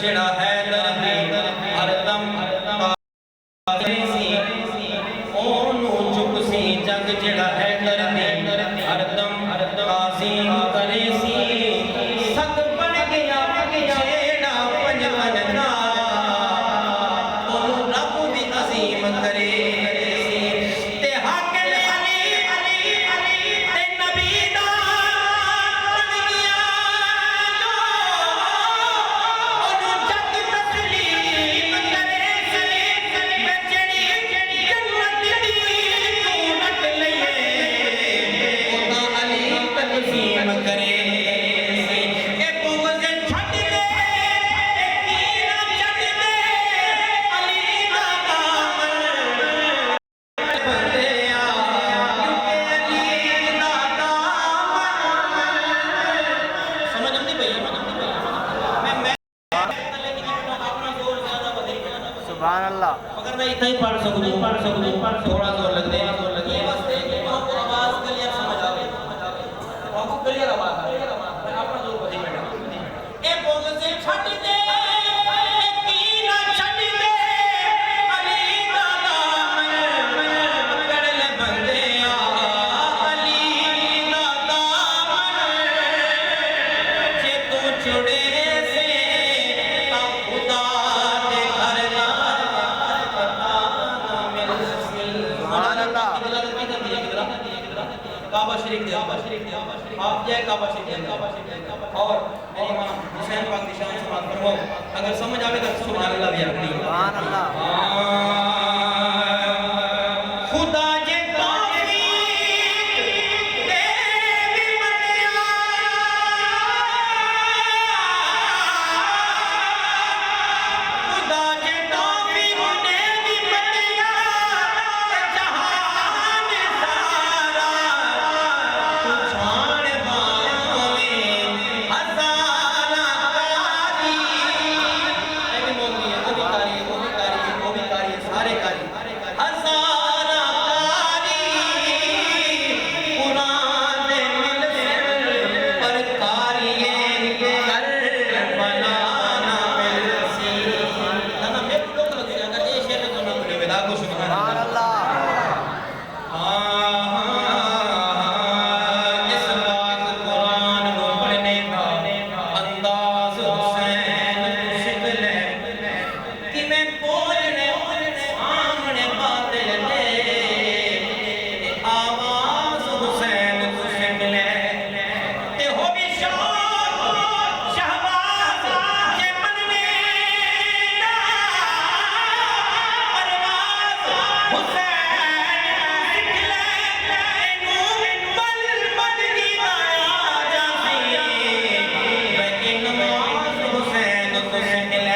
जेड़ा है हरदम ओनू चुक सी जग जेड़ा है हरदम ताज़ीम करे सी सत बन गया जेड़ा पंजवन दा ओनू रब भी अजीम करे ते हाकिम अली ते नबी दा बन गया ओनू जग तस्लीम करे सी मैं जेड़ी जन्नत दी तू रट लईए ओदा अली तकसीम करे ए बुग़्ज़ छड्ड दे कीना छड्ड दे अली दा दामन बंदे आ क्योंकि अली दा दामन समझ नहीं पई मैं अपना जोर ज्यादा बदल सुभान अल्लाह। मगर मैं इतना ही पढ़ सकूं थोड़ा जोर लग दे ये बस है कि आपको आवाज क्लियर समझ आवे आपको क्लियर आवाज आवे मैं अपना जोर बदल बैठा ए बुग़्ज़ छड्ड दे कीना छड्ड दे अली दा दामन पकड़ ले बंदिया अली दा दामन जे तू जुड़े से ता खुदा दे घर ना पता ना मिलसी सुभान अल्लाह। काबा शरीफ दे आप जय काबा शरीफ दे और मेरे इमाम हुसैन पाक की शान से बात फरमाओ अगर समझ आवे तो सुभान अल्लाह भी आखिरी सुभान अल्लाह। खुदा जे तौफीक दे भी मनिया खुदा जे तौफीक दे भी मनिया जहान सारा तू छाण पावे हज़ारा कारी ऐ भी मोदी है वो भी कारी सारे कारी हज़ारा कारी कुरान दे मिल पर कारिए कर बनाना मिलसी ना मैं लोग लगे अगर ये शेर तो ना बोले विदा को सुभान सुभान अल्लाह। इस पाक कुरान को पढ़ने का अंदाज हुसैन शिकले कि मैं बोलने सामने बादल दे आवाज हुसैन को शिकले ते हो भी शहबाज ये मनने ना परवाज हुसैन शिकले नू बल बदली आया जाती मैं नमाज हुसैन को शिकले